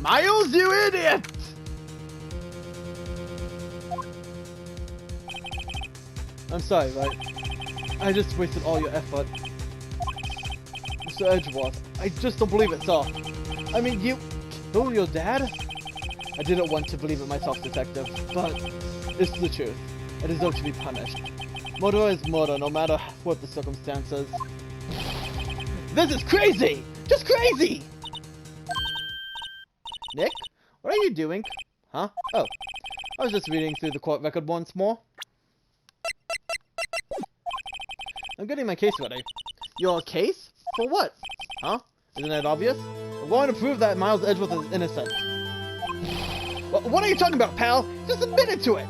Miles, you idiot! I'm sorry, right? I just wasted all your effort. Mr. Edgeworth, I just don't believe it, sir. I mean, you killed your dad? I didn't want to believe it myself, Detective, but it's the truth. I deserve to be punished. Murder is murder, no matter what the circumstances. This is crazy! Just crazy! Nick? What are you doing? Huh? Oh. I was just reading through the court record once more. I'm getting my case ready. Your case? For what? Huh? Isn't that obvious? I'm going to prove that Miles Edgeworth is innocent. What are you talking about, pal? Just admitted to it!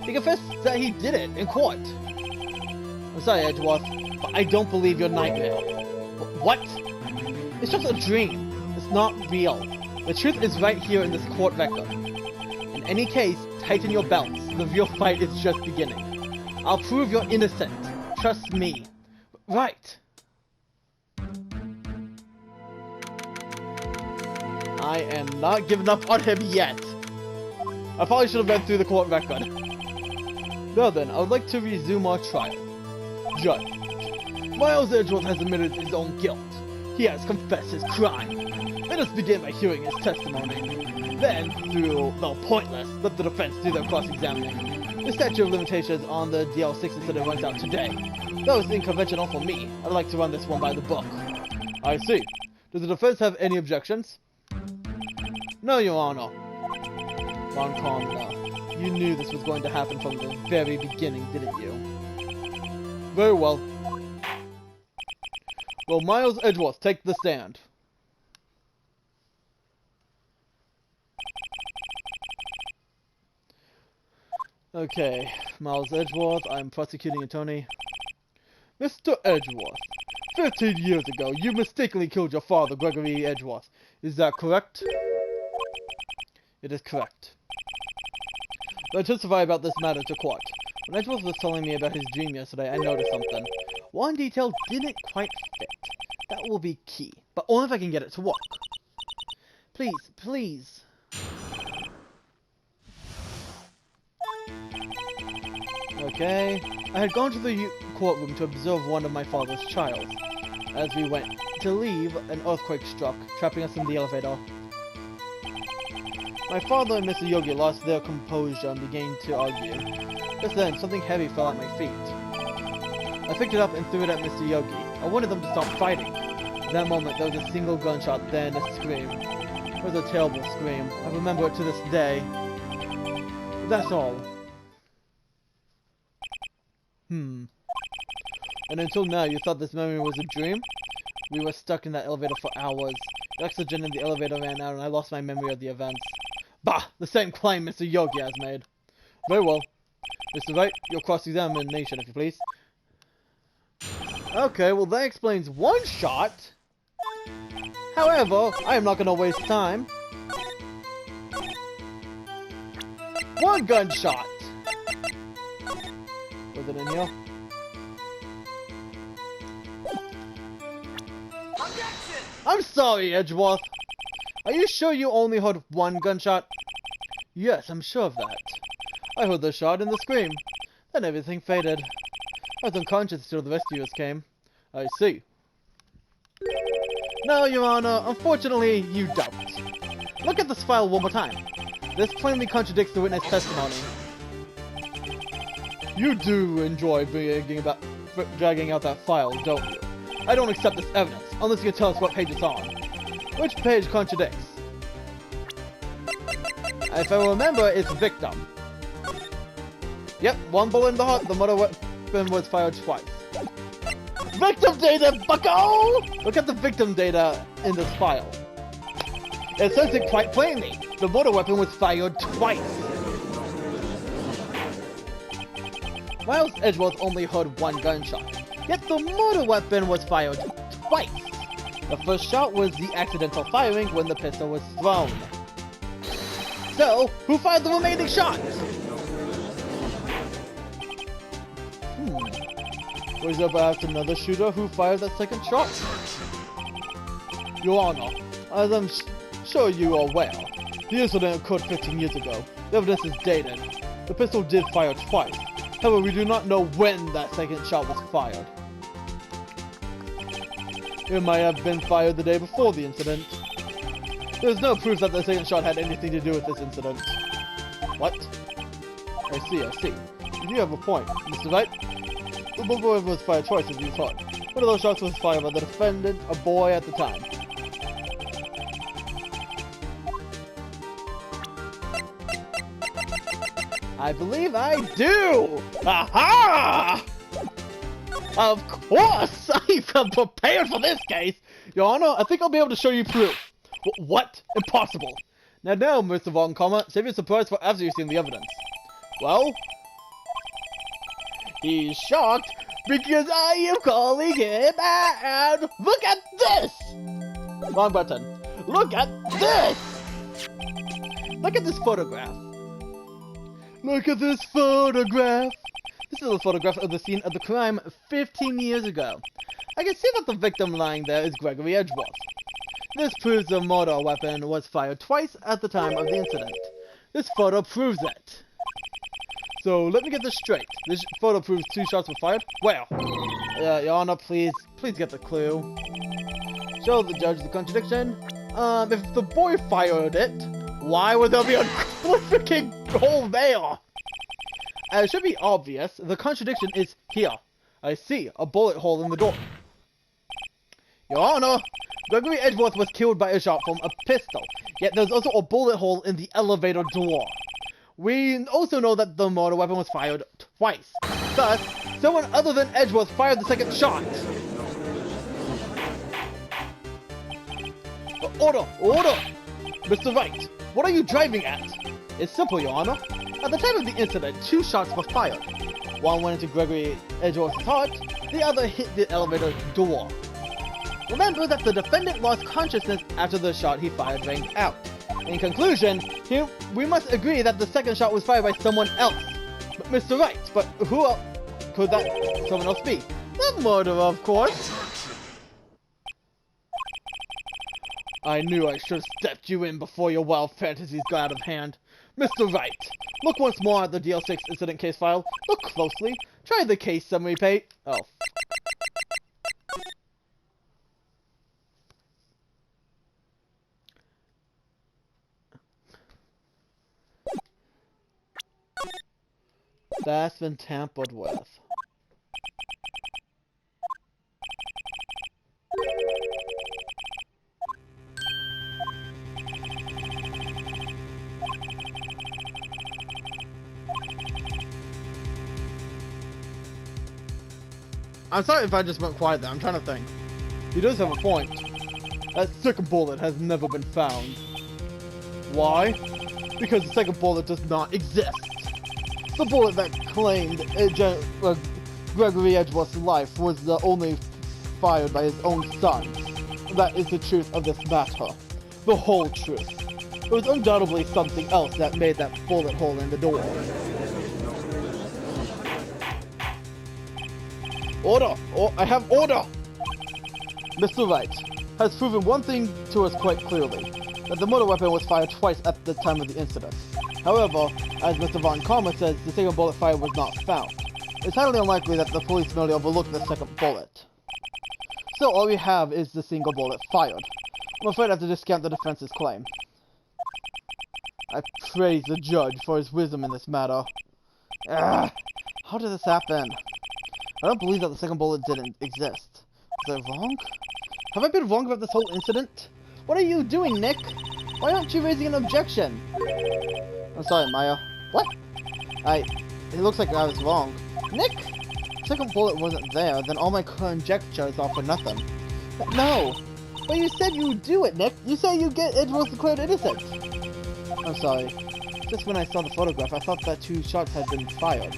He confessed that he did it in court. I'm sorry, Edgeworth, but I don't believe your nightmare. What? It's just a dream. It's not real. The truth is right here in this court record. In any case, tighten your belts. The real fight is just beginning. I'll prove you're innocent. Trust me. Right. I am not giving up on him yet. I probably should have read through the court record. Now then, I would like to resume our trial. Judge, Miles Edgeworth has admitted his own guilt. He has confessed his crime. Let us begin by hearing his testimony. Then, though pointless, let the defense do their cross-examining. The statute of limitations on the DL6 incident runs out today. Though it's unconventional for me, I'd like to run this one by the book. I see. Does the defense have any objections? No, Your Honor. Ron, calm now. You knew this was going to happen from the very beginning, didn't you? Very well. Will Miles Edgeworth take the stand? Okay, Miles Edgeworth, I'm prosecuting attorney. Mr. Edgeworth, 15 years ago, you mistakenly killed your father, Gregory Edgeworth. Is that correct? It is correct. I testify about this matter to court. When Edgeworth was telling me about his dream yesterday, I noticed something. One detail didn't quite fit. That will be key, but only if I can get it to work. Please, please. Okay. I had gone to the courtroom to observe one of my father's trials. As we went to leave, an earthquake struck, trapping us in the elevator. My father and Mr. Yogi lost their composure and began to argue. Just then, something heavy fell at my feet. I picked it up and threw it at Mr. Yogi. I wanted them to stop fighting. In that moment, there was a single gunshot, then a scream. It was a terrible scream. I remember it to this day. That's all. And until now, you thought this memory was a dream? We were stuck in that elevator for hours. The oxygen in the elevator ran out and I lost my memory of the events. Bah! The same claim Mr. Yogi has made. Very well. Mr. Wright, your cross-examination, if you please. Okay, well that explains one shot. However, I am not going to waste time. One gunshot! Was it in here? Objection! I'm sorry, Edgeworth. Are you sure you only heard one gunshot? Yes, I'm sure of that. I heard the shot and the scream. Then everything faded. I was unconscious until the rescuers came. I see. No, Your Honor, unfortunately, you don't. Look at this file one more time. This plainly contradicts the witness testimony. You do enjoy dragging out that file, don't you? I don't accept this evidence, unless you can tell us what page it's on. Which page contradicts? If I remember, it's victim. Yep, one bullet in the heart, the murder weapon was fired twice. Victim data, bucko! Look at the victim data in this file. It says it quite plainly. The murder weapon was fired twice. Miles Edgeworth only heard one gunshot, yet the murder weapon was fired twice. The first shot was the accidental firing when the pistol was thrown. So, who fired the remaining shots? Was there perhaps another shooter who fired that second shot? Your Honor, As I'm sure you are aware, the incident occurred 15 years ago. The evidence is dated. The pistol did fire twice. However, we do not know when that second shot was fired. It might have been fired the day before the incident. There's no proof that the second shot had anything to do with this incident. What? I see. You do have a point, Mr. Wright. The bullet was fired twice as you thought. One of those shots was fired by the defendant, a boy at the time. I believe I do! Aha! Of course! I'm prepared for this case! Your Honor, I think I'll be able to show you proof. What? Impossible! Now, Mr. Von Comma, save your surprise for after you've seen the evidence. Well? He's shocked because I am calling him out! Look at this! Wrong button. Look at this! Look at this photograph. Look at this photograph! This is a photograph of the scene of the crime 15 years ago. I can see that the victim lying there is Gregory Edgeworth. This proves the mortar weapon was fired twice at the time of the incident. This photo proves it. So, let me get this straight. This photo proves 2 shots were fired? Well, Your Honor, please get the clue. Show the judge the contradiction. If the boy fired it, why would there be a freaking hole there? As it should be obvious, the contradiction is here. I see a bullet hole in the door. Your Honor, Gregory Edgeworth was killed by a shot from a pistol, yet there's also a bullet hole in the elevator door. We also know that the mortar weapon was fired twice. Thus, someone other than Edgeworth fired the second shot. Order! Mr. Wright, what are you driving at? It's simple, Your Honor. At the time of the incident, 2 shots were fired. One went into Gregory Edgeworth's heart, the other hit the elevator door. Remember that the defendant lost consciousness after the shot he fired rang out. In conclusion, we must agree that the second shot was fired by someone else. But Mr. Wright, but who else could that someone else be? The murderer, of course. I knew I should have stepped you in before your wild fantasies got out of hand. Mr. Wright, look once more at the DL6 incident case file. Look closely. Try the case summary page. Oh. That's been tampered with. I'm sorry if I just went quiet there. I'm trying to think. He does have a point. That second bullet has never been found. Why? Because the second bullet does not exist. The bullet that claimed Gregory Edgeworth's life was only fired by his own son. That is the truth of this matter. The whole truth. There was undoubtedly something else that made that bullet hole in the door. Order! I have order! Mr. Wright has proven one thing to us quite clearly, that the mortar weapon was fired twice at the time of the incident. However, as Mr. Von Karma says, the second bullet fired was not found. It's highly unlikely that the police merely overlooked the second bullet. So all we have is the single bullet fired. I'm afraid I have to discount the defense's claim. I praise the judge for his wisdom in this matter. How did this happen? I don't believe that the second bullet didn't exist. Was I wrong? Have I been wrong about this whole incident? What are you doing, Nick? Why aren't you raising an objection? I'm sorry, Maya. What? It looks like I was wrong. Nick? The second bullet wasn't there, then all my conjectures are for nothing. But no! But you said you would do it, Nick! You said you'd get Edgeworth declared innocent! I'm sorry. Just when I saw the photograph, I thought that 2 shots had been fired.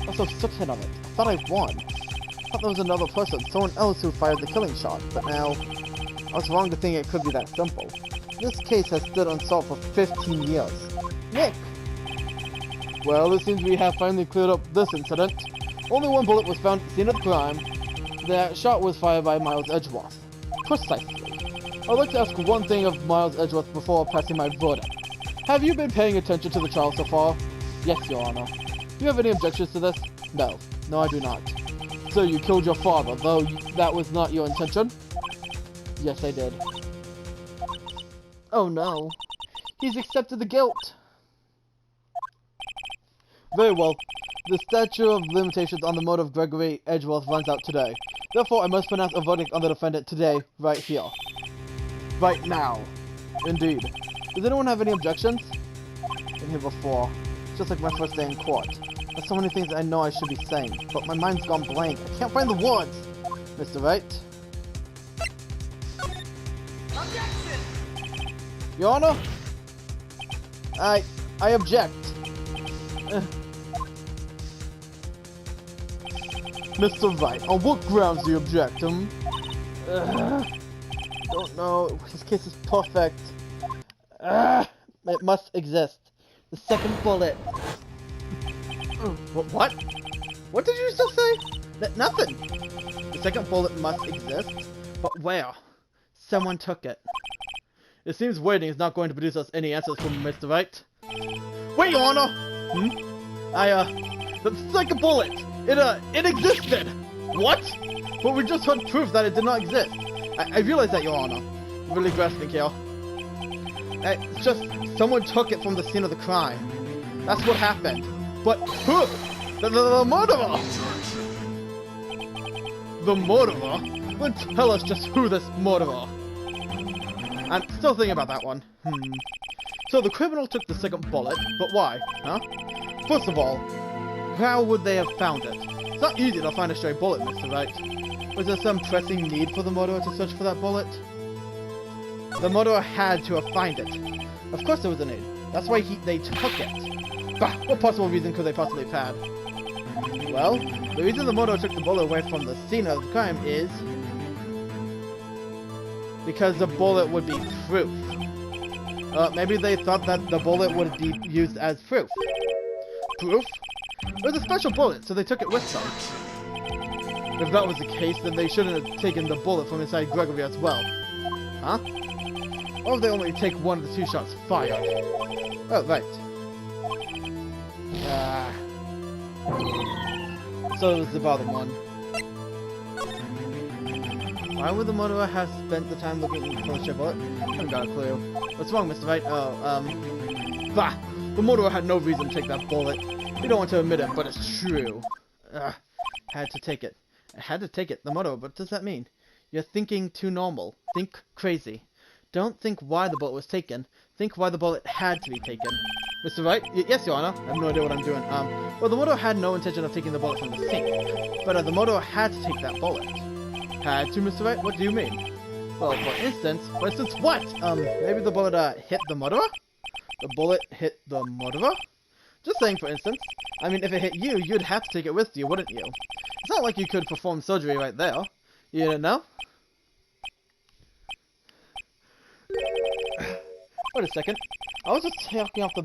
I was so certain of it. I thought I won. I thought there was another person, someone else who fired the killing shot, but now I was wrong to think it could be that simple. This case has stood unsolved for 15 years. Nick! Well, it seems we have finally cleared up this incident. Only 1 bullet was found at the scene of the crime. That shot was fired by Miles Edgeworth. Precisely. I'd like to ask one thing of Miles Edgeworth before passing my verdict. Have you been paying attention to the trial so far? Yes, Your Honor. Do you have any objections to this? No. No, I do not. So you killed your father, though that was not your intention? Yes, I did. Oh no. He's accepted the guilt. Very well. The statute of limitations on the murder of Gregory Edgeworth runs out today. Therefore, I must pronounce a verdict on the defendant today, right here. Right now. Indeed. Does anyone have any objections? Been here before. It's just like my first day in court. There's so many things I know I should be saying, but my mind's gone blank. I can't find the words! Mr. Wright? Objection! Your Honor? I object. Mr. Wright, on what grounds do you object, Don't know. His case is perfect. It must exist. The second bullet. What? What did you just say? Nothing. The second bullet must exist. But where? Someone took it. It seems waiting is not going to produce us any answers from Mr. Wright. Wait, Your Honor! The second bullet! It existed! What? But we just heard proof that it did not exist. I realize that, Your Honor. I'm really grasping here. It's just, someone took it from the scene of the crime. That's what happened. But who? The murderer! The murderer? Then tell us just who this murderer. I'm still thinking about that one. So the criminal took the second bullet, but why? Huh? First of all, how would they have found it? It's not easy to find a stray bullet, Mr. Wright. Was there some pressing need for the murderer to search for that bullet? The murderer had to have found it. Of course there was a need. That's why they took it. Bah! What possible reason could they possibly have had? Well, the reason the murderer took the bullet away from the scene of the crime is because the bullet would be proof. Maybe they thought that the bullet would be used as proof. Proof? It was a special bullet, so they took it with them. If that was the case, then they shouldn't have taken the bullet from inside Gregory as well. Huh? Or if they only take one of the two shots fired. Oh, right. So it was the bottom one. Why would the murderer have spent the time looking for the stray bullet? I haven't got a clue. What's wrong, Mr. Wright? Bah! The murderer had no reason to take that bullet. You don't want to admit it, but it's true. Had to take it. I had to take it. The murderer, what does that mean? You're thinking too normal. Think crazy. Don't think why the bullet was taken. Think why the bullet had to be taken. Mr. Wright? Yes, Your Honor. I have no idea what I'm doing. Well, the murderer had no intention of taking the bullet from the scene. But the murderer had to take that bullet. Had to, Mr. Wright? What do you mean? Well, for instance what? Maybe the bullet, hit the murderer? The bullet hit the murderer? Just saying, for instance. I mean, if it hit you, you'd have to take it with you, wouldn't you? It's not like you could perform surgery right there. You didn't know? Wait a second. I was just talking off the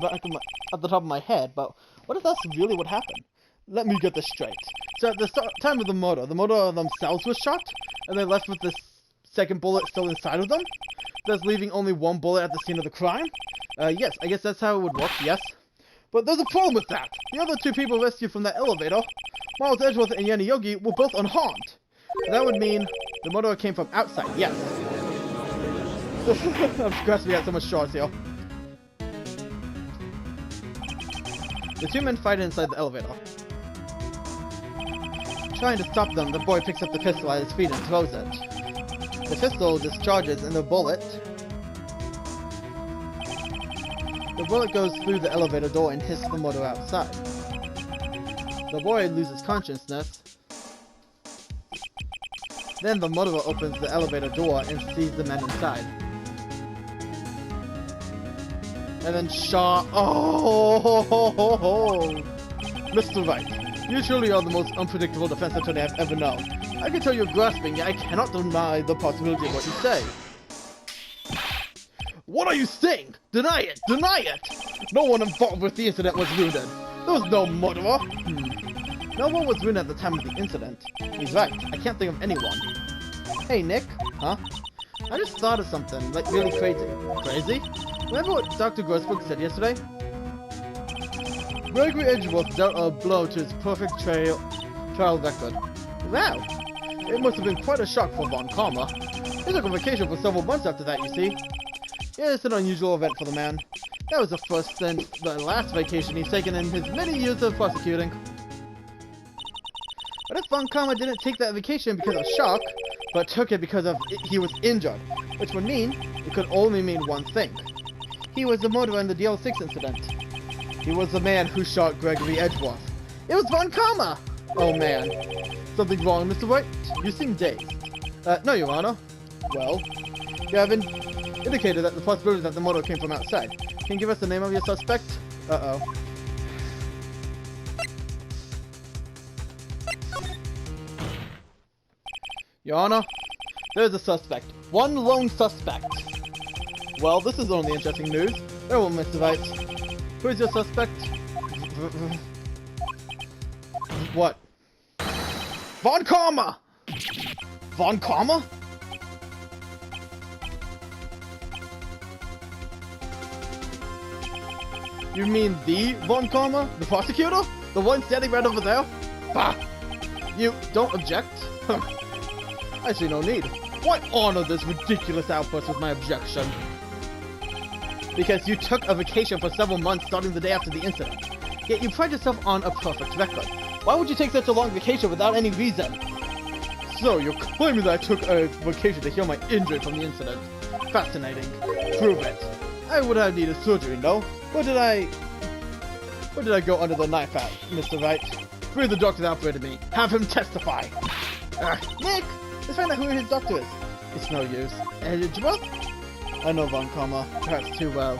top of my head, but what if that's really what happened? Let me get this straight. So at the time of the murderer themselves was shot, and they left with this second bullet still inside of them, thus leaving only one bullet at the scene of the crime? Yes, I guess that's how it would work, yes. But there's a problem with that! The other two people rescued from that elevator, Miles Edgeworth and Yanni Yogi, were both unharmed. That would mean the murderer came from outside, yes. I'm grasping at so much straws here. The two men fight inside the elevator. Trying to stop them, the boy picks up the pistol at his feet and throws it. The pistol discharges and the bullet goes through the elevator door and hits the murderer outside. The boy loses consciousness. Then the murderer opens the elevator door and sees the men inside. And then shot. Oh! Mr. Wright, you truly are the most unpredictable defense attorney I've ever known. I can tell you're grasping, yet I cannot deny the possibility of what you say. What are you saying? Deny it! Deny it! No one involved with the incident was wounded. There was no murderer. No one was wounded at the time of the incident. He's right. I can't think of anyone. Hey, Nick. Huh? I just thought of something, like really crazy. Crazy? Remember what Dr. Grossberg said yesterday? Gregory Edgeworth dealt a blow to his perfect trial record. Wow! It must have been quite a shock for Von Karma. He took a vacation for several months after that, you see. Yeah, it's an unusual event for the man. That was the first and the last vacation he's taken in his many years of prosecuting. What if Von Karma didn't take that vacation because of shock, but took it because he was injured, which would mean it could only mean one thing. He was the murderer in the DL6 incident. He was the man who shot Gregory Edgeworth. It was Von Karma! Oh man. Something wrong, Mr. Wright? You seem dazed. No, Your Honor. Well, you have indicated that the possibility that the murder came from outside. Can you give us the name of your suspect? Uh-oh. Your Honor, there's a suspect. One lone suspect. Well, this is only interesting news. Very well, Mr. Wright. Who is your suspect? What? Von Karma! Von Karma? You mean the Von Karma? The prosecutor? The one standing right over there? Bah! You don't object? I see no need. Why honor this ridiculous outburst with my objection? Because you took a vacation for several months starting the day after the incident. Yet you pride yourself on a perfect record. Why would you take such a long vacation without any reason? So, you're claiming that I took a vacation to heal my injury from the incident. Fascinating. Prove it. I would have needed surgery, no? What did I go under the knife at, Mr. Wright? Bring the doctor that operated me. Have him testify. Nick! Let's find out who his doctor is. It's no use. Edgeworth? I know Von Karma, perhaps too well.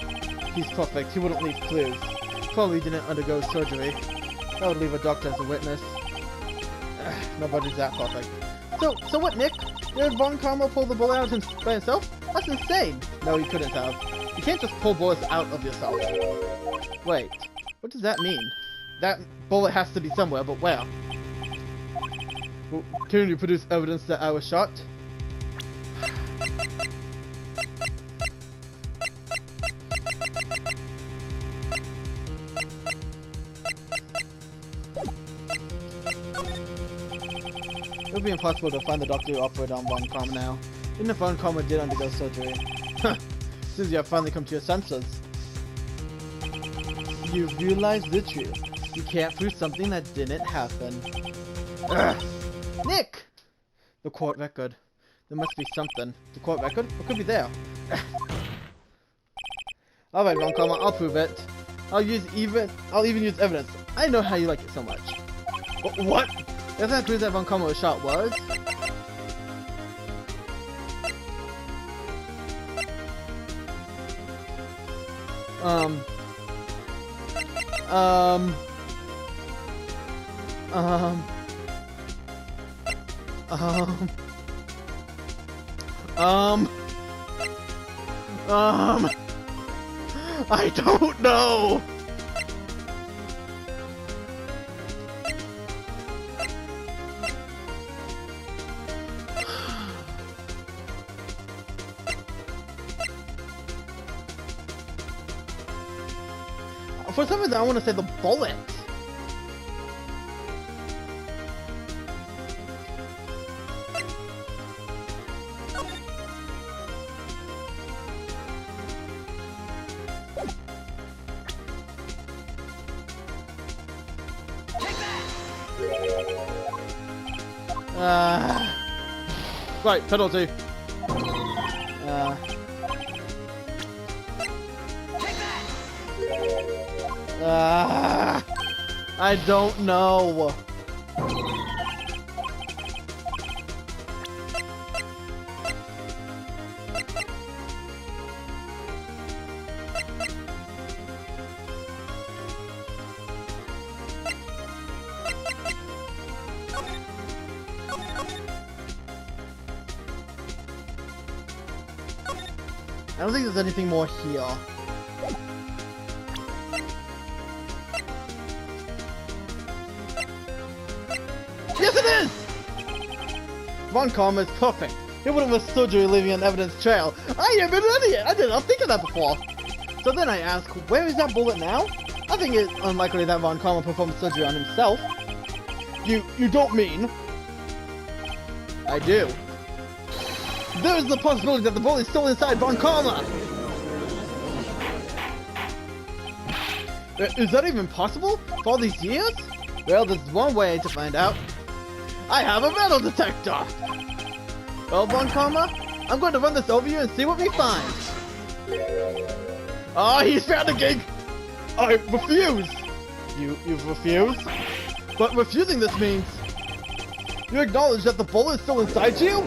He's perfect. He wouldn't leave clues. Probably didn't undergo surgery. That would leave a doctor as a witness. Nobody's that perfect. So what, Nick? Did Von Karma pull the bullet out by himself? That's insane! No, he couldn't have. You can't just pull bullets out of yourself. Wait, what does that mean? That bullet has to be somewhere, but where? Can you produce evidence that I was shot? It would be impossible to find the doctor who operated on Von Karma now. Even if Von Karma did undergo surgery. Seems you have finally come to your senses. You've realized the truth. You can't prove something that didn't happen. Ugh. Nick! The court record. There must be something. The court record? What could be there? Alright, Von Karma, I'll prove it. I'll even use evidence. I know how you like it so much. What? If that proves that Von Karma was shot was... I don't know! For some reason, I want to say the bullet. Right, penalty. I don't know. I don't think there's anything more here. Yes, it is! Von Karma is perfect. He wouldn't risk surgery leaving an evidence trail. I am an idiot! I did not think of that before. So then I ask, where is that bullet now? I think it's unlikely that Von Karma performed surgery on himself. You don't mean? I do. There is the possibility that the bullet is still inside Von Karma! Is that even possible? For all these years? Well, there's one way to find out. I have a metal detector! Well, Von Karma, I'm going to run this over you and see what we find. Ah, he's panicking! I refuse! You refuse? But refusing this means... You acknowledge that the bullet is still inside you?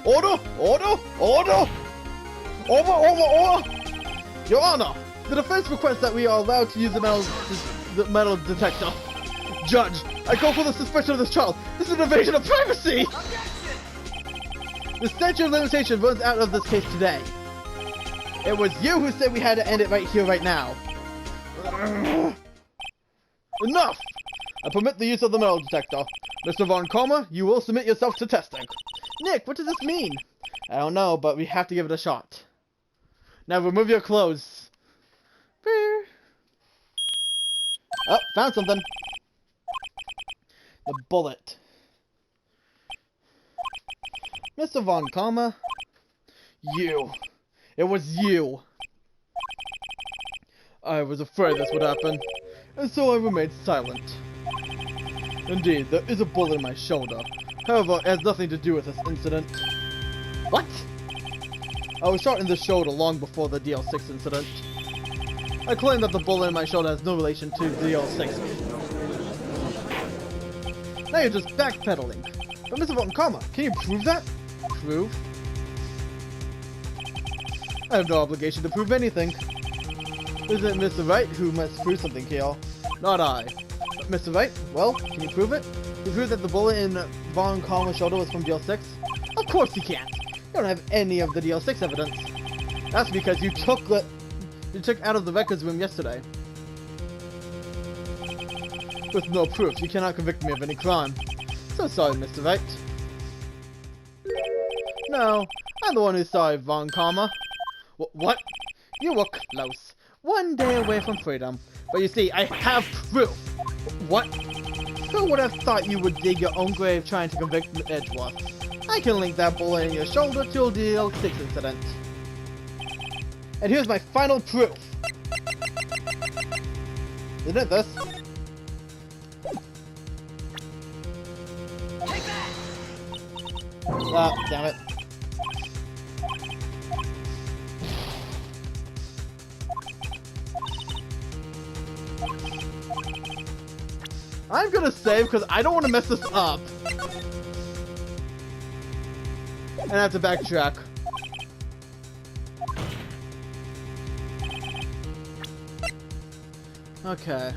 Order! Order! Order! Over! Your Honor, the defense requests that we are allowed to use the metal detector. Judge, I call for the suspension of this child. This is an invasion of privacy! The statute of limitation runs out of this case today. It was you who said we had to end it right here, right now. Enough! I permit the use of the metal detector. Mr. Von Karma, you will submit yourself to testing. Nick, what does this mean? I don't know, but we have to give it a shot. Now remove your clothes. Beep. Oh, found something. The bullet. Mr. Von Karma. You. It was you. I was afraid this would happen, and so I remained silent. Indeed, there is a bullet in my shoulder. However, it has nothing to do with this incident. What? I was shot in the shoulder long before the DL6 incident. I claim that the bullet in my shoulder has no relation to DL6. Now you're just backpedaling. But Mr. Von Karma, can you prove that? Prove? I have no obligation to prove anything. Is it Mr. Wright who must prove something here? Not I. But Mr. Wright, well, can you prove it? You prove that the bullet in Von Karma's shoulder was from DL6? Of course you can't. You don't have any of the DL6 evidence. That's because you took out of the records room yesterday. With no proof, you cannot convict me of any crime. So sorry, Mr. Wright. No, I'm the one who saw Von Karma. What? You were close. One day away from freedom. But you see, I have proof. What? Who would have thought you would dig your own grave trying to convict Edgeworth? I can link that bullet in your shoulder to a DL6 incident. And here's my final proof. Isn't it this? Ah, damn it. I'm gonna save because I don't want to mess this up. And I have to backtrack. Okay.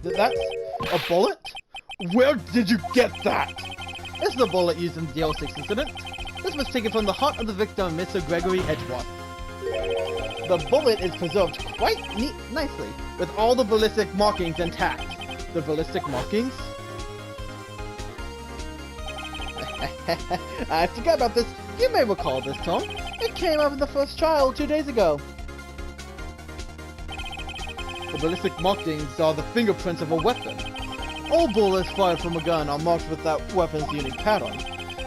That's a bullet? Where did you get that? This is a bullet used in the DL6 incident. This was taken from the heart of the victim, Mr. Gregory Edgeworth. The bullet is preserved quite nicely, with all the ballistic markings intact. The ballistic markings? I forgot about this. You may recall this, Tom. It came up in the first trial 2 days ago. The ballistic markings are the fingerprints of a weapon. All bullets fired from a gun are marked with that weapon's unique pattern.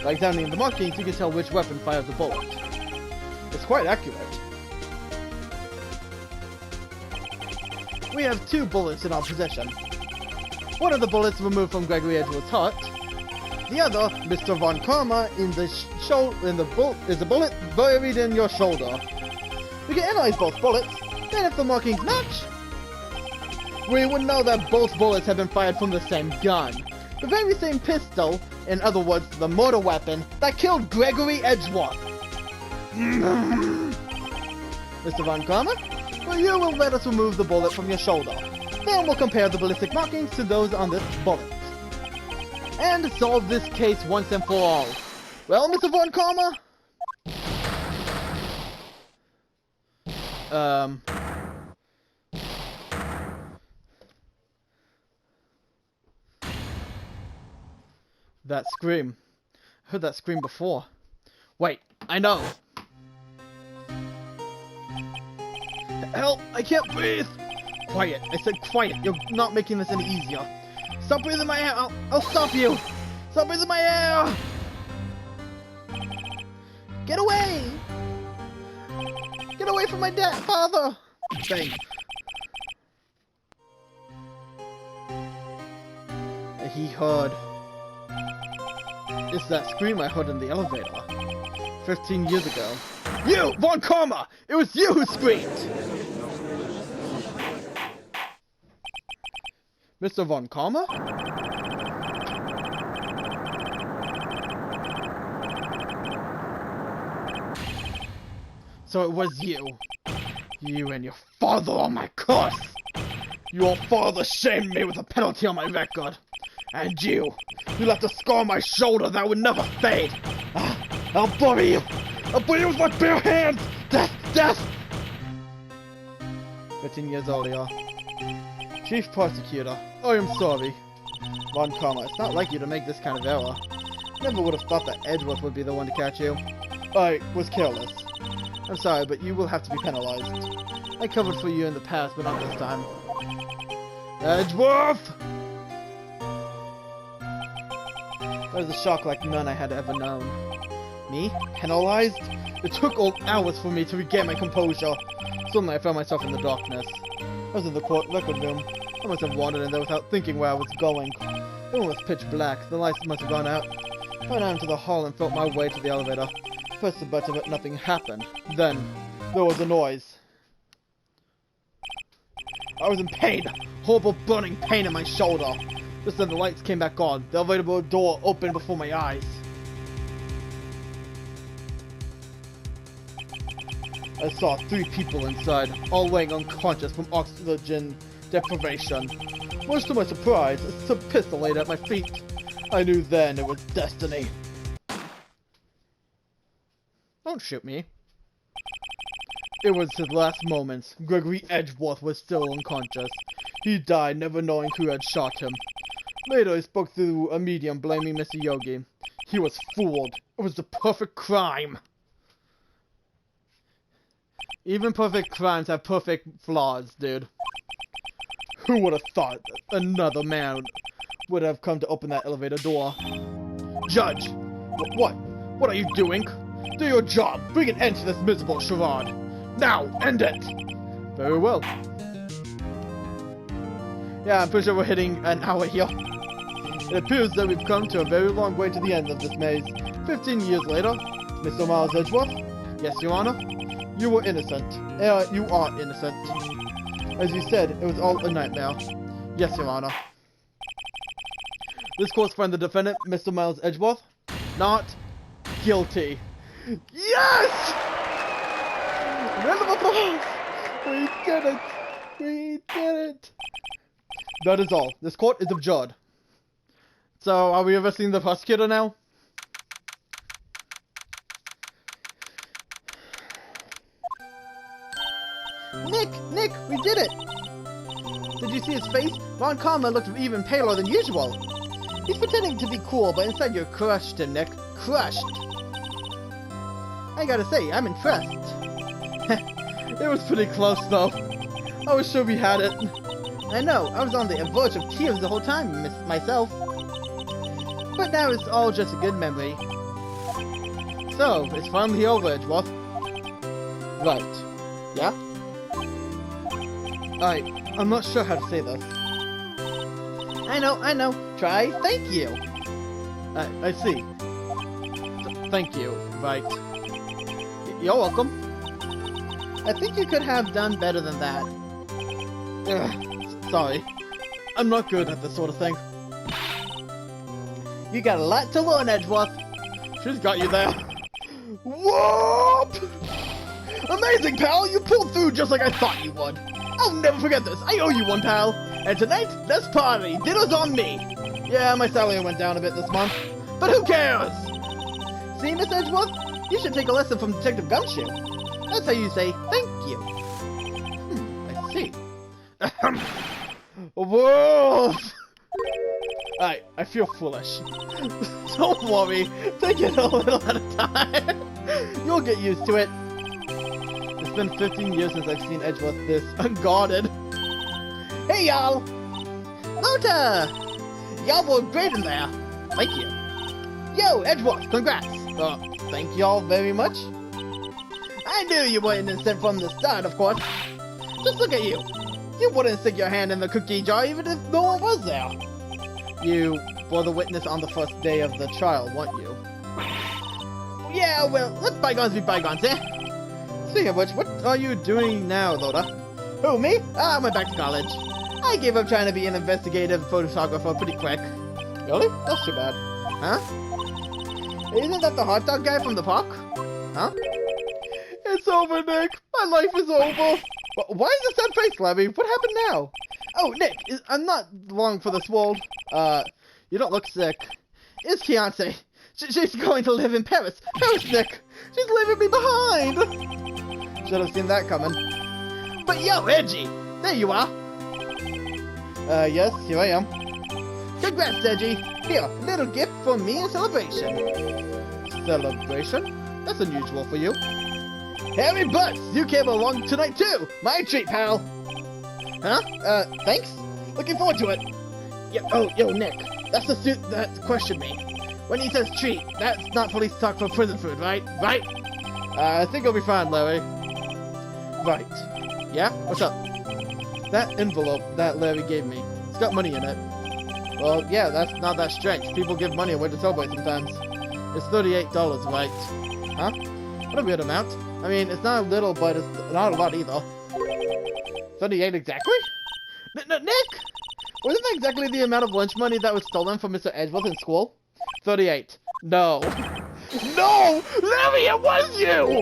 By examining the markings, you can tell which weapon fired the bullet. It's quite accurate. We have 2 bullets in our possession. One of the bullets removed from Gregory Edgeworth's heart. The other, Mr. Von Karma, is a bullet buried in your shoulder. We can analyze both bullets, then if the markings match, we would know that both bullets have been fired from the same gun. The very same pistol, in other words, the mortar weapon, that killed Gregory Edgeworth. Mr. Von Karma, well, you will let us remove the bullet from your shoulder. Then we'll compare the ballistic markings to those on this bullet. And solve this case once and for all. Well, Mr. Von Karma? That scream. I heard that scream before. Wait, I know. Help! I can't breathe! Quiet. I said quiet. You're not making this any easier. Stop breathing my air! I'll stop you! Stop breathing my air! Get away! Get away from my father! Bang. He heard. It's that scream I heard in the elevator. 15 years ago. You! Von Karma! It was you who screamed! Mr. Von Karma? So it was you. You and your father are my curse! Your father shamed me with a penalty on my record. And you left a scar on my shoulder that would never fade. I'll bury you! I'll bury you with my bare hands! Death! Death! 15 years earlier. Chief Prosecutor, I am sorry. Von Karma, it's not like you to make this kind of error. Never would have thought that Edgeworth would be the one to catch you. I was careless. I'm sorry, but you will have to be penalized. I covered for you in the past, but not this time. Edgeworth! That was a shock like none I had ever known. Me? Penalized? It took all hours for me to regain my composure. Suddenly I found myself in the darkness. I was in the court record room. I must have wandered in there without thinking where I was going. The room was pitch black. The lights must have gone out. I went out into the hall and felt my way to the elevator. Pressed the button, but nothing happened. Then, there was a noise. I was in pain. Horrible burning pain in my shoulder. Just then the lights came back on. The elevator door opened before my eyes. I saw 3 people inside, all laying unconscious from oxygen deprivation. Much to my surprise, a pistol laid at my feet. I knew then it was destiny. Don't shoot me. It was his last moments. Gregory Edgeworth was still unconscious. He died never knowing who had shot him. Later, he spoke through a medium blaming Mr. Yogi. He was fooled. It was the perfect crime. Even perfect crimes have perfect flaws, dude. Who would have thought another man would have come to open that elevator door? Judge! What? What are you doing? Do your job! Bring an end to this miserable charade! Now! End it! Very well. Yeah, I'm pretty sure we're hitting an hour here. It appears that we've come to a very long way to the end of this maze. 15 years later, Mr. Miles Edgeworth? Yes, Your Honor? You were innocent. You are innocent. As you said, it was all a nightmare. Yes, Your Honor. This court finds the defendant, Mr. Miles Edgeworth, not guilty. Yes! Round of applause! We did it! We did it! That is all. This court is adjourned. So, are we arresting the prosecutor now? Nick, we did it! Did you see his face? Von Karma looked even paler than usual. He's pretending to be cool, but inside you're crushed, Nick. Crushed. I gotta say, I'm impressed. It was pretty close, though. I was sure we had it. I know, I was on the verge of tears the whole time, myself. But now it's all just a good memory. So, it's finally over, Edgeworth. Right. Yeah? I'm not sure how to say this. I know. Try thank you. I see. Thank you, right. You're welcome. I think you could have done better than that. Sorry. I'm not good at this sort of thing. You got a lot to learn, Edgeworth. She's got you there. Whoop! Amazing, pal! You pulled through just like I thought you would. I'll never forget this. I owe you one, pal. And tonight, let's party. Dinner's on me. Yeah, my salary went down a bit this month. But who cares? See, Miss Edgeworth? You should take a lesson from Detective Gumshoe. That's how you say thank you. see. Wolf! Alright, I feel foolish. Don't worry, take it a little at a time. You'll get used to it. It's been 15 years since I've seen Edgeworth this unguarded. Hey y'all! Lota! Y'all were great in there. Thank you. Yo, Edgeworth, congrats! Thank y'all very much. I knew you were innocent from the start, of course. Just look at you. You wouldn't stick your hand in the cookie jar even if no one was there. You were the witness on the first day of the trial, weren't you? Yeah, well, let bygones be bygones, eh? Speaking of which, what are you doing now, Loda? Who, me? I went back to college. I gave up trying to be an investigative photographer pretty quick. Really? That's too bad. Huh? Isn't that the hot dog guy from the park? Huh? It's over, Nick. My life is over. Why is the sad face, Labby? What happened now? Oh, Nick, I'm not long for this world. You don't look sick. It's Fiancé. She's going to live in Paris. Paris, Nick. She's leaving me behind. Should have seen that coming. But yo, Edgy, there you are. Yes, here I am. Congrats, Edgy. Here, a little gift for me in celebration. Celebration? That's unusual for you. Harry Butts, you came along tonight too. My treat, pal. Huh? Thanks. Looking forward to it. Yo, Nick. That's the suit that questioned me. When he says treat, that's not police talk for prison food, right? Right? I think it'll be fine, Larry. Right. Yeah? What's up? That envelope that Larry gave me, it's got money in it. Well, yeah, that's not that strange. People give money away to celebrate sometimes. It's $38, right? Huh? What a weird amount. I mean, it's not a little, but it's not a lot either. 38 exactly? Nick! Wasn't that exactly the amount of lunch money that was stolen from Mr. Edgeworth in school? 38. No. No! Larry, it was you!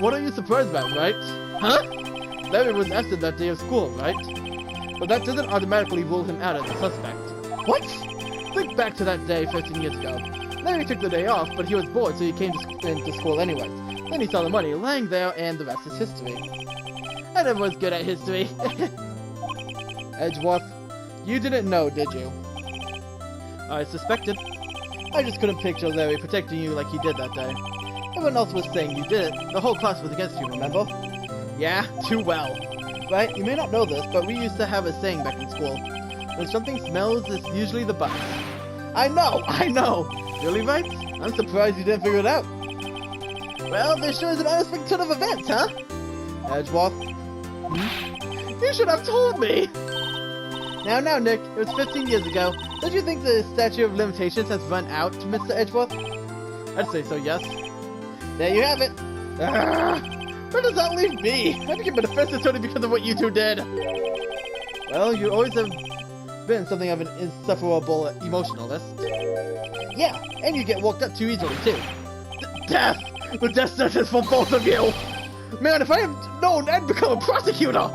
What are you surprised about, right? Huh? Larry was absent that day of school, right? But that doesn't automatically rule him out as a suspect. What? Think back to that day 15 years ago. Larry took the day off, but he was bored, so he came into school anyways. Then he saw the money laying there, and the rest is history. I never was good at history. Edgeworth, you didn't know, did you? I suspected. I just couldn't picture Larry protecting you like he did that day. Everyone else was saying you did it. The whole class was against you, remember? Yeah, too well. Right, you may not know this, but we used to have a saying back in school. When something smells, it's usually the bus. I know! Really, Wright? I'm surprised you didn't figure it out. Well, this sure is an unexpected turn of events, huh? Edgeworth? You should have told me! Now, Nick, it was 15 years ago. Don't you think the statute of limitations has run out, Mr. Edgeworth? I'd say so, yes. There you have it. Where does that leave me? I became a defense attorney because of what you two did. Well, you always have been something of an insufferable emotionalist. Yeah, and you get worked up too easily, too. Death! The death sentence for both of you! Man, if I had known, I'd become a prosecutor!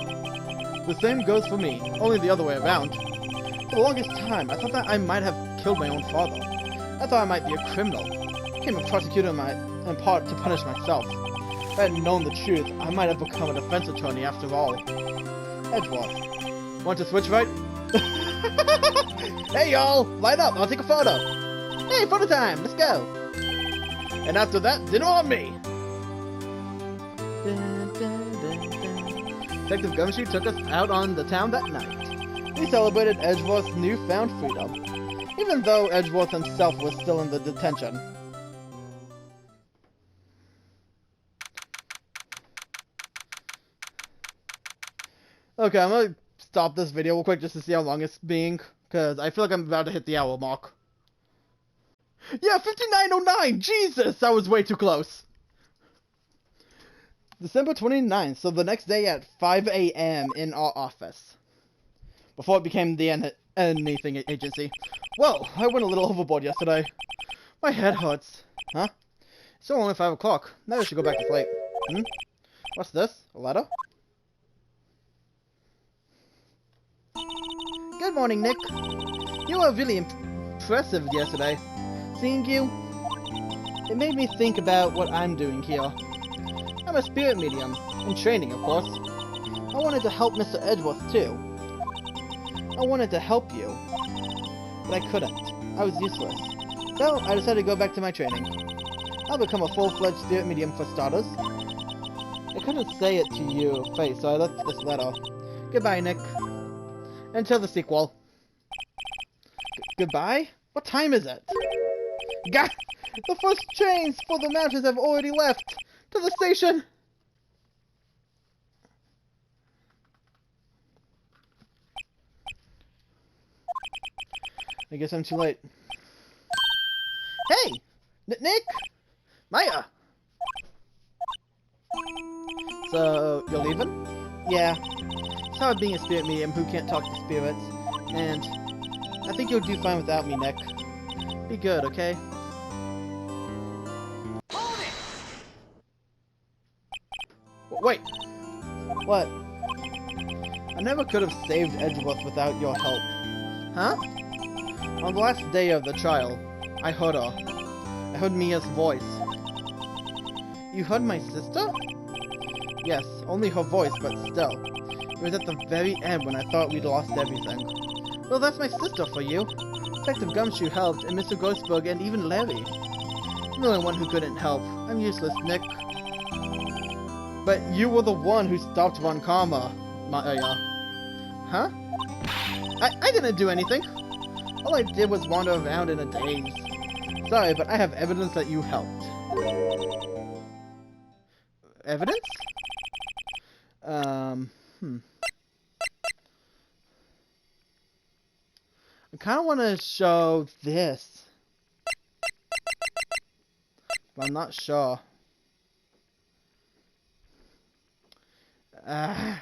The same goes for me, only the other way around. For the longest time, I thought that I might have killed my own father. I thought I might be a criminal. I became a prosecutor in part to punish myself. If I had known the truth, I might have become a defense attorney after all. Edgeworth. Want to switch, right? Hey y'all! Light up, I'll take a photo! Hey, photo time! Let's go! And after that, dinner on me! Detective Gumshoe took us out on the town that night. We celebrated Edgeworth's newfound freedom, even though Edgeworth himself was still in the detention. Okay, I'm gonna stop this video real quick just to see how long it's being, because I feel like I'm about to hit the hour mark. Yeah, 59:09! Jesus! I was way too close! December 29th, so the next day at 5 a.m. in our office. Before it became the anything agency. Whoa, I went a little overboard yesterday. My head hurts. Huh? It's still only 5 o'clock. Maybe I should go back to sleep. What's this? A letter? Good morning, Nick. You were really impressive yesterday. Seeing you, it made me think about what I'm doing here. I'm a spirit medium, in training, of course. I wanted to help Mr. Edgeworth too. I wanted to help you, but I couldn't. I was useless. So, I decided to go back to my training. I'll become a full-fledged spirit medium for starters. I couldn't say it to you face, so I left this letter. Goodbye, Nick. Until the sequel. Goodbye? What time is it? Gah! The first trains for the mountains have already left! To the station! I guess I'm too late. Hey! Nick! Maya! So, you're leaving? Yeah. It's hard being a spirit medium who can't talk to spirits, and I think you'll do fine without me, Nick. Be good, okay? Hold it! Wait! What? I never could have saved Edgeworth without your help. Huh? On the last day of the trial, I heard her. I heard Mia's voice. You heard my sister? Yes, only her voice, but still. It was at the very end when I thought we'd lost everything. Well, that's my sister for you. Detective Gumshoe helped, and Mr. Ghostbug, and even Larry. I'm the only one who couldn't help. I'm useless, Nick. But you were the one who stopped Von Karma, Maya. Huh? I didn't do anything. All I did was wander around in a daze. Sorry, but I have evidence that you helped. Evidence? I kind of want to show this. But I'm not sure. I'm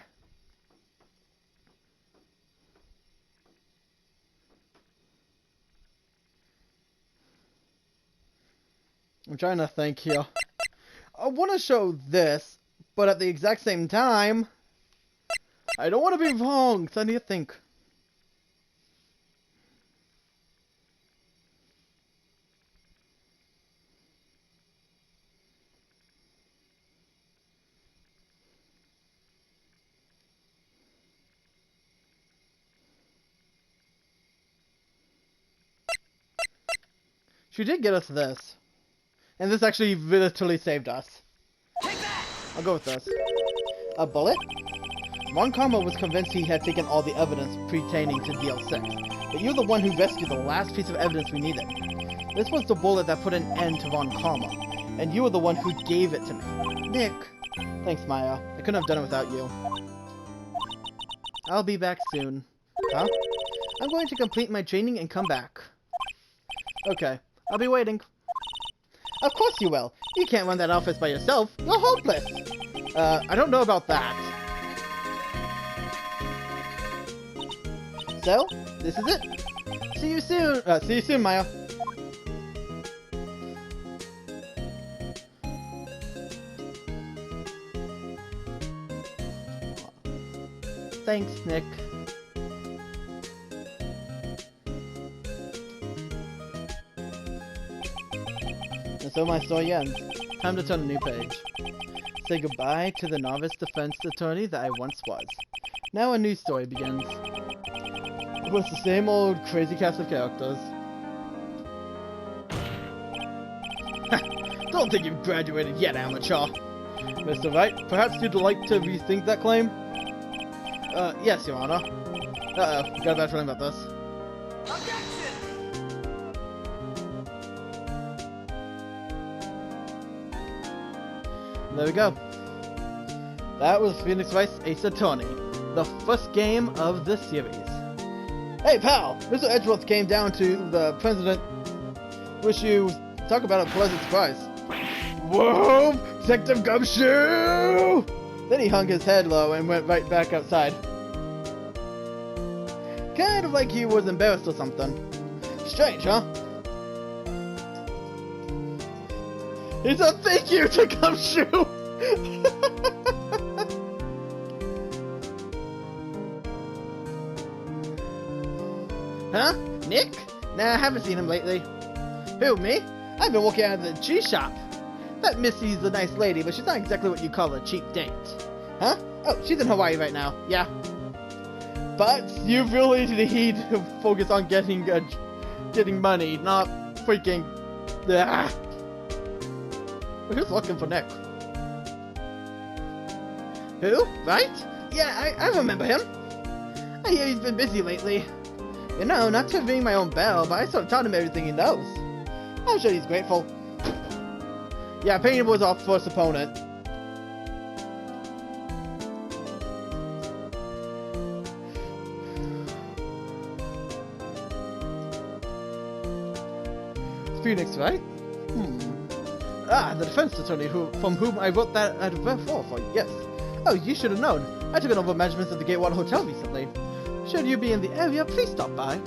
trying to think here. I want to show this, but at the exact same time, I don't want to be wrong, so I need to think. She did get us this. And this actually literally saved us. Take that! I'll go with this. A bullet? Von Karma was convinced he had taken all the evidence pertaining to DL6, but you're the one who rescued the last piece of evidence we needed. This was the bullet that put an end to Von Karma, and you were the one who gave it to me. Nick. Thanks, Maya. I couldn't have done it without you. I'll be back soon. Huh? I'm going to complete my training and come back. Okay. I'll be waiting. Of course you will. You can't run that office by yourself. You're hopeless. I don't know about that. So, this is it. See you soon. See you soon, Maya. Thanks, Nick. And so my story ends. Time to turn a new page. Say goodbye to the novice defense attorney that I once was. Now a new story begins. With the same old crazy cast of characters. Don't think you've graduated yet, amateur. Mr. Wright, perhaps you'd like to rethink that claim? Yes, Your Honor. Uh-oh, got a bad feeling about this. Objection! There we go. That was Phoenix Wright's Ace Attorney, the first game of the series. Hey, pal! Mr. Edgeworth came down to the president. Wish you talk about a pleasant surprise. Whoa! Detective Gumshoe! Then he hung his head low and went right back outside. Kind of like he was embarrassed or something. Strange, huh? He said thank you to Gumshoe! Huh? Nick? Nah, I haven't seen him lately. Who, me? I've been working out of the cheese shop. That Missy's a nice lady, but she's not exactly what you call a cheap date. Huh? Oh, she's in Hawaii right now. Yeah. But you really need to focus on getting money, not freaking. Who's looking for Nick? Who? Right? Yeah, I remember him. I hear he's been busy lately. You know, not to ring my own bell, but I sort of taught him everything he knows. I'm sure he's grateful. Yeah, Payne was our first opponent. Phoenix, right? Ah, the defense attorney from whom I wrote that for, yes. Oh, you should have known. I took over management of the Gatewater Hotel recently. Should you be in the area, please stop by.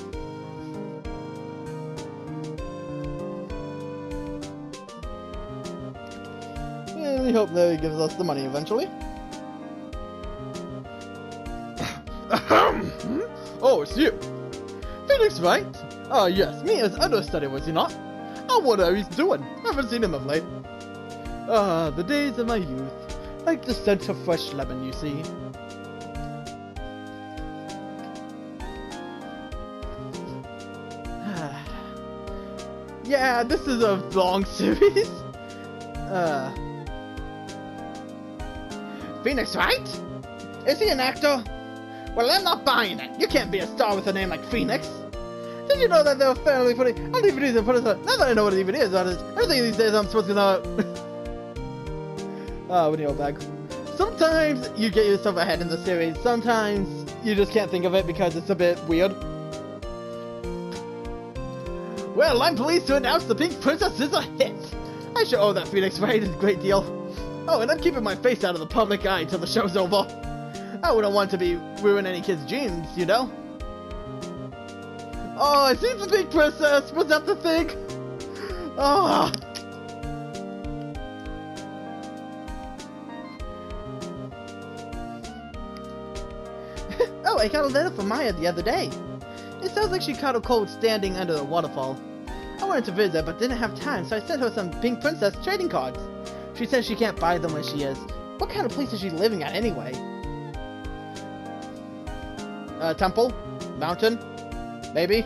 We hope that he gives us the money eventually. Oh, it's you. Phoenix, right? Ah, yes, me as understudy, was he not? I wonder how he's doing. I haven't seen him of late. Ah, the days of my youth. Like the scent of fresh lemon, you see. Yeah, this is a long series. Phoenix, right? Is he an actor? Well, I'm not buying it. You can't be a star with a name like Phoenix. Did you know that they were fairly funny? I don't even need to put it on. Now that I know what it even is, everything these days I'm supposed to know. Ah, what do you know, bag? Sometimes you get yourself ahead in the series. Sometimes you just can't think of it because it's a bit weird. Well, I'm pleased to announce the Pink Princess is a hit. I should owe that Phoenix Wright a great deal. Oh, and I'm keeping my face out of the public eye till the show's over. I wouldn't want to be ruin any kid's dreams, you know? Oh, I see the Pink Princess! Was that the thing? Oh. Oh, I got a letter from Maya the other day. It sounds like she caught a cold standing under a waterfall. I wanted to visit, but didn't have time, so I sent her some Pink Princess trading cards. She says she can't buy them where she is. What kind of place is she living at anyway? Temple? Mountain? Maybe?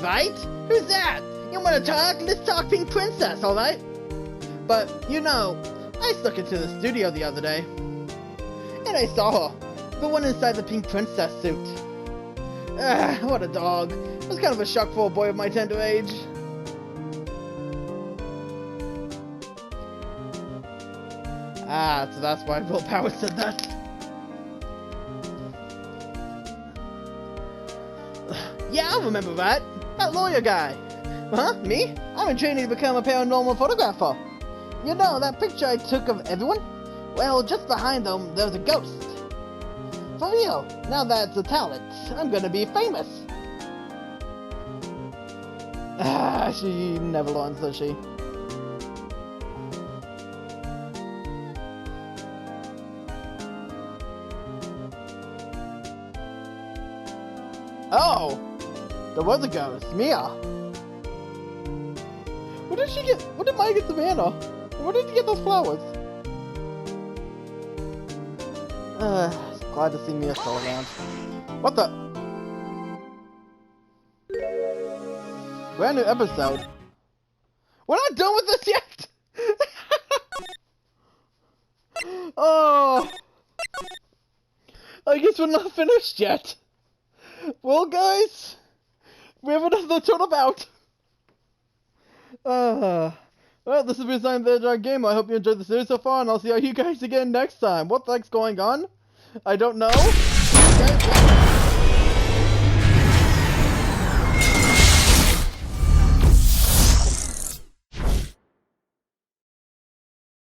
Right? Who's that? You wanna talk? Let's talk Pink Princess, alright? But, you know, I snuck into the studio the other day. And I saw her. The one inside the Pink Princess suit. What a dog. It was kind of a shock for a boy of my tender age. Ah, so that's why Willpower said that. Yeah, I remember that. That lawyer guy. Huh? Me? I'm in training to become a paranormal photographer. You know, that picture I took of everyone? Well, just behind them, there's a ghost. For real, now that's a talent, I'm gonna be famous. Ah, she never learns, does she? Oh! There was a ghost, Mia. What did she get? What did Maya get Savannah? Where did you get those flowers? Glad to see Mia still around. What the? Brand new episode. We're not done with this yet! Oh! I guess we're not finished yet. Well, guys, we have another turnabout. Well, this has been Simon the Hedgehog Game. I hope you enjoyed the series so far, and I'll see you guys again next time. What the heck's going on? I don't know.